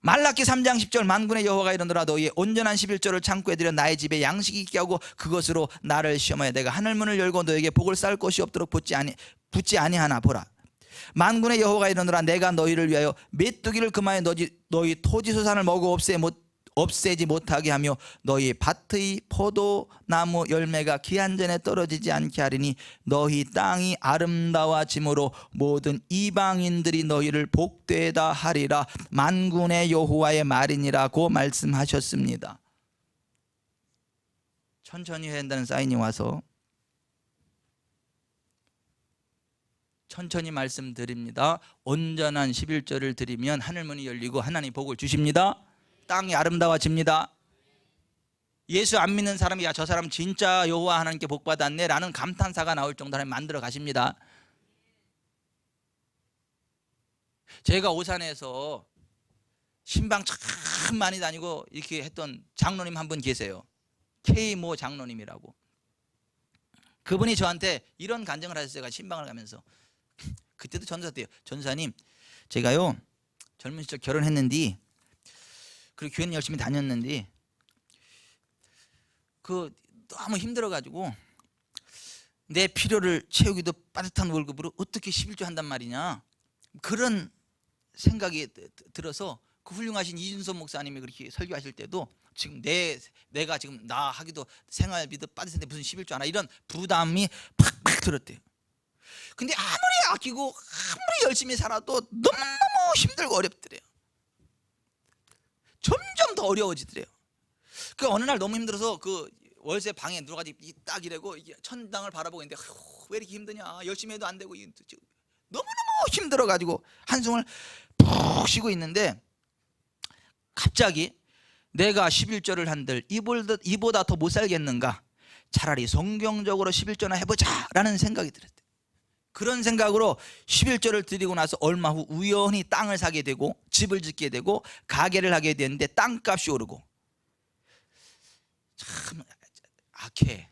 말라기 3장 10절, 만군의 여호와가 이르노라, 너희의 온전한 11조를 창고에 들여 나의 집에 양식이 있게 하고 그것으로 나를 시험하여 내가 하늘문을 열고 너에게 복을 쌓을 것이 없도록 붙지 아니하나 보라. 만군의 여호와가 이르노라, 내가 너희를 위하여 메뚜기를 금하여 너희 토지소산을 먹어 없애지 못하게 하며 너희 밭의 포도나무 열매가 기한 전에 떨어지지 않게 하리니 너희 땅이 아름다워짐으로 모든 이방인들이 너희를 복되다 하리라. 만군의 여호와의 말이니라고 말씀하셨습니다. 천천히 해야 한다는 사인이 와서 천천히 말씀드립니다. 온전한 11조를 드리면 하늘문이 열리고 하나님 복을 주십니다. 땅이 아름다워집니다. 예수 안 믿는 사람이 야, 저 사람 진짜 여호와 하나님께 복 받았네 라는 감탄사가 나올 정도로 하나님 만들어 가십니다. 제가 오산에서 신방 참 많이 다니고 이렇게 했던 장로님 한 분 계세요. K모 장로님이라고. 그분이 저한테 이런 간증을 하셨어요. 신방을 가면서. 그때도 전도사 때요. 전도사님, 제가요 젊은 시절 결혼했는데, 그리고 교회는 열심히 다녔는데, 그 너무 힘들어가지고 내 필요를 채우기도 빠듯한 월급으로 어떻게 11조 한단 말이냐, 그런 생각이 들어서 그 훌륭하신 이준선 목사님이 그렇게 설교하실 때도 지금 내가 지금 나 하기도 생활비도 빠듯한데 무슨 11조 하나, 이런 부담이 팍팍 들었대요. 근데 아무리 아끼고 아무리 열심히 살아도 너무너무 힘들고 어렵더래요. 점점 더 어려워지더래요. 그 어느 날 너무 힘들어서 그 월세 방에 누워가지고 딱 이래고 천당을 바라보고 있는데, 왜 이렇게 힘드냐, 열심히 해도 안 되고 너무너무 힘들어가지고 한숨을 푹 쉬고 있는데, 갑자기 내가 11조를 한들 이보다 더 못 살겠는가, 차라리 성경적으로 11조나 해보자 라는 생각이 들었대. 그런 생각으로 11조를 드리고 나서 얼마 후 우연히 땅을 사게 되고 집을 짓게 되고 가게를 하게 되는데 땅값이 오르고. 참 악해.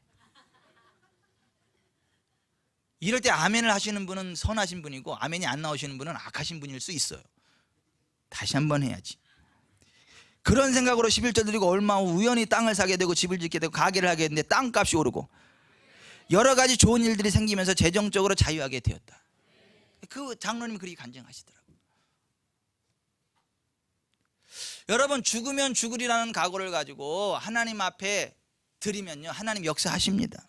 이럴 때 아멘을 하시는 분은 선하신 분이고, 아멘이 안 나오시는 분은 악하신 분일 수 있어요. 다시 한번 해야지. 그런 생각으로 11조 드리고 얼마 후 우연히 땅을 사게 되고 집을 짓게 되고 가게를 하게 됐는데 땅값이 오르고 여러 가지 좋은 일들이 생기면서 재정적으로 자유하게 되었다. 그 장로님이 그렇게 간증하시더라고요. 여러분, 죽으면 죽으리라는 각오를 가지고 하나님 앞에 드리면요, 하나님 역사하십니다.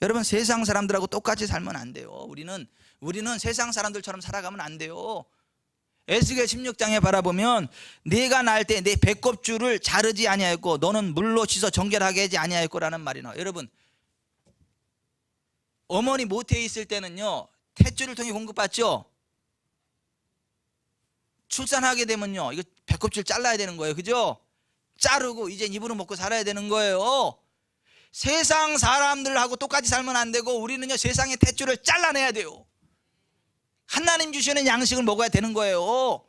여러분, 세상 사람들하고 똑같이 살면 안 돼요. 우리는 세상 사람들처럼 살아가면 안 돼요. 에스겔 16장에 바라보면 네가 날 때 내 배꼽줄을 자르지 아니하였고 너는 물로 씻어 정결하게 하지 아니하였고라는 말이 나와요. 여러분, 어머니 모태에 있을 때는요 탯줄을 통해 공급받죠. 출산하게 되면요 이거 배꼽줄 잘라야 되는 거예요. 그죠? 자르고 이제 입으로 먹고 살아야 되는 거예요. 세상 사람들하고 똑같이 살면 안 되고 우리는요 세상의 탯줄을 잘라내야 돼요. 하나님 주시는 양식을 먹어야 되는 거예요.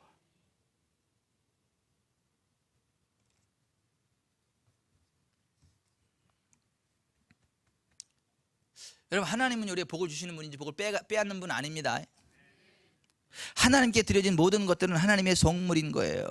여러분, 하나님은 우리의 복을 주시는 분인지 복을 빼앗는 분은 아닙니다. 하나님께 드려진 모든 것들은 하나님의 성물인 거예요.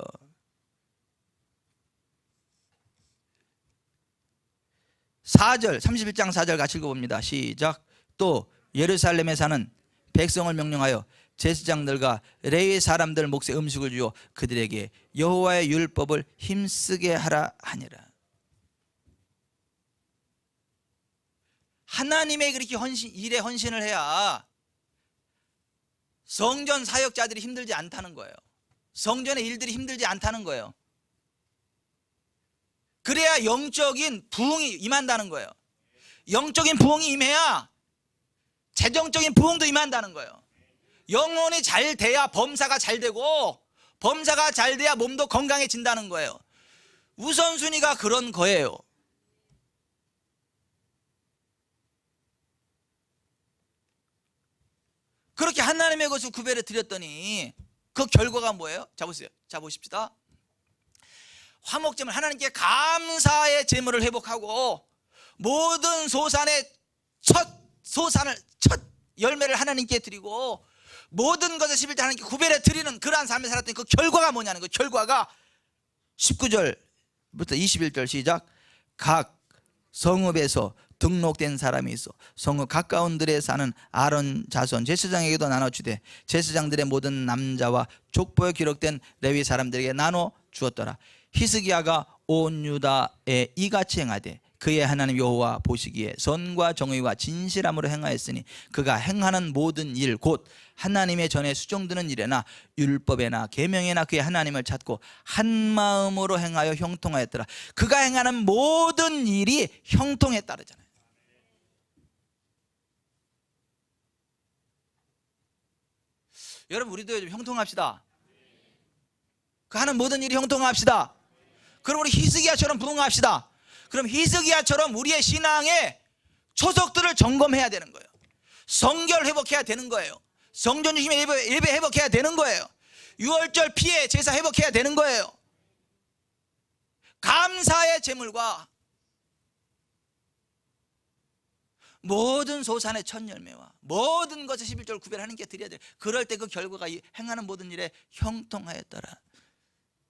(4절) 31장 4절 같이 읽어봅니다. 시작. 또 예루살렘에 사는 백성을 명령하여 제사장들과 레위 사람들 몫에 음식을 주어 그들에게 여호와의 율법을 힘쓰게 하라 하니라. 하나님의 그렇게 일에 헌신을 해야 성전 사역자들이 힘들지 않다는 거예요. 성전의 일들이 힘들지 않다는 거예요. 그래야 영적인 부흥이 임한다는 거예요. 영적인 부흥이 임해야 재정적인 부흥도 임한다는 거예요. 영혼이 잘 돼야 범사가 잘 되고 범사가 잘 돼야 몸도 건강해진다는 거예요. 우선순위가 그런 거예요. 그렇게 하나님의 것을 구별해 드렸더니 그 결과가 뭐예요? 자 보세요. 자 보십시다. 화목제물, 하나님께 감사의 제물을 회복하고 모든 소산의 첫 열매를 하나님께 드리고 모든 것을 11조 하나님께 구별해 드리는 그러한 삶을 살았더니 그 결과가 뭐냐는 그 결과가 19절부터 21절 시작. 각 성읍에서 등록된 사람이 있어 성읍 가까운 들에 사는 아론 자손 제사장에게도 나눠주되 제사장들의 모든 남자와 족보에 기록된 레위 사람들에게 나눠 주었더라. 히스기야가 온 유다에 이같이 행하되 그의 하나님 여호와 보시기에 선과 정의와 진실함으로 행하였으니 그가 행하는 모든 일 곧 하나님의 전에 수종드는 일에나 율법에나 계명에나 그의 하나님을 찾고 한 마음으로 행하여 형통하였더라. 그가 행하는 모든 일이 형통에 따르잖아요. 여러분, 우리도 좀 형통합시다. 그 하는 모든 일이 형통합시다. 그럼 우리 히스기야처럼 부흥합시다. 그럼 히스기야처럼 우리의 신앙의 초석들을 점검해야 되는 거예요. 성결 회복해야 되는 거예요. 성전 중심의 예배 회복해야 되는 거예요. 유월절 피해 제사 회복해야 되는 거예요. 감사의 제물과 모든 소산의 첫 열매와 모든 것의 11조를 구별하는 게 드려야 돼. 그럴 때 그 결과가 행하는 모든 일에 형통하였더라.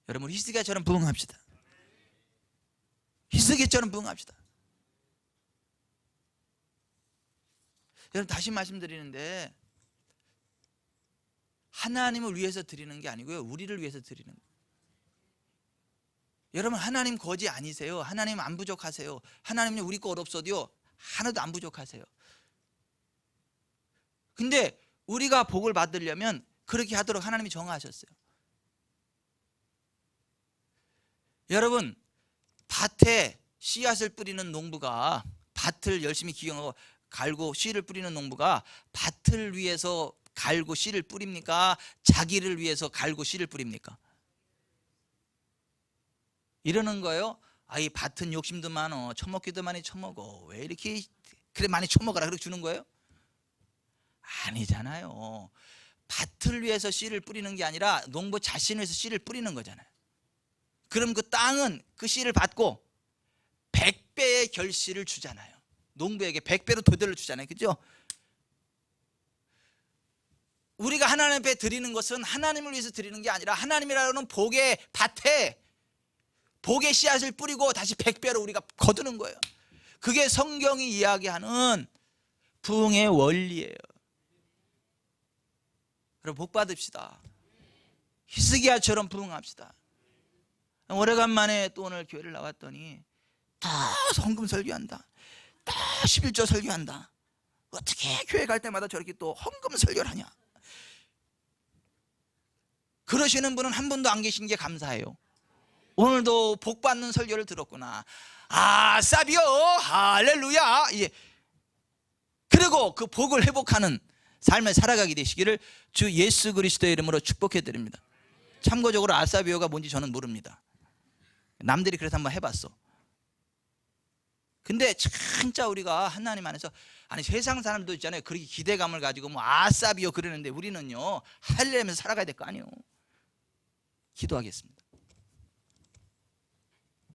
여러분 히스기야처럼 부응합시다. 히스기야처럼 부응합시다. 여러분 다시 말씀드리는데 하나님을 위해서 드리는 게 아니고요, 우리를 위해서 드리는 거예요. 여러분 하나님 거지 아니세요. 하나님 안 부족하세요. 하나님은 우리 거 없어도요 하나도 안 부족하세요. 근데 우리가 복을 받으려면 그렇게 하도록 하나님이 정하셨어요. 여러분 밭에 씨앗을 뿌리는 농부가, 밭을 열심히 기경하고 갈고 씨를 뿌리는 농부가 밭을 위해서 갈고 씨를 뿌립니까? 자기를 위해서 갈고 씨를 뿌립니까? 이러는 거예요. 아, 이 밭은 욕심도 많어, 처먹기도 많이 처먹어, 왜 이렇게 그래 많이 처먹어라 그렇게 주는 거예요? 아니잖아요. 밭을 위해서 씨를 뿌리는 게 아니라 농부 자신을 위해서 씨를 뿌리는 거잖아요. 그럼 그 땅은 그 씨를 받고 100배의 결실을 주잖아요. 농부에게 100배로 도달을 주잖아요. 그죠? 우리가 하나님 앞에 드리는 것은 하나님을 위해서 드리는 게 아니라 하나님이라는 복의 밭에 복의 씨앗을 뿌리고 다시 100배로 우리가 거두는 거예요. 그게 성경이 이야기하는 부흥의 원리예요. 여러분 복 받읍시다. 히스기야처럼 부흥합시다. 오래간만에 또 오늘 교회를 나왔더니 다 헌금 설교한다, 다 11조 설교한다. 어떻게 교회 갈 때마다 저렇게 또 헌금 설교를 하냐. 그러시는 분은 한 분도 안 계신 게 감사해요. 오늘도 복 받는 설교를 들었구나. 아싸비오 할렐루야. 예. 그리고 그 복을 회복하는 삶을 살아가게 되시기를 주 예수 그리스도의 이름으로 축복해 드립니다. 참고적으로 아싸비오가 뭔지 저는 모릅니다. 남들이 그래서 한번 해봤어. 근데 진짜 우리가 하나님 안에서, 아니 세상 사람도 있잖아요, 그렇게 기대감을 가지고 뭐 아싸비오 그러는데 우리는요 할렐루야면서 살아가야 될 거 아니에요. 기도하겠습니다.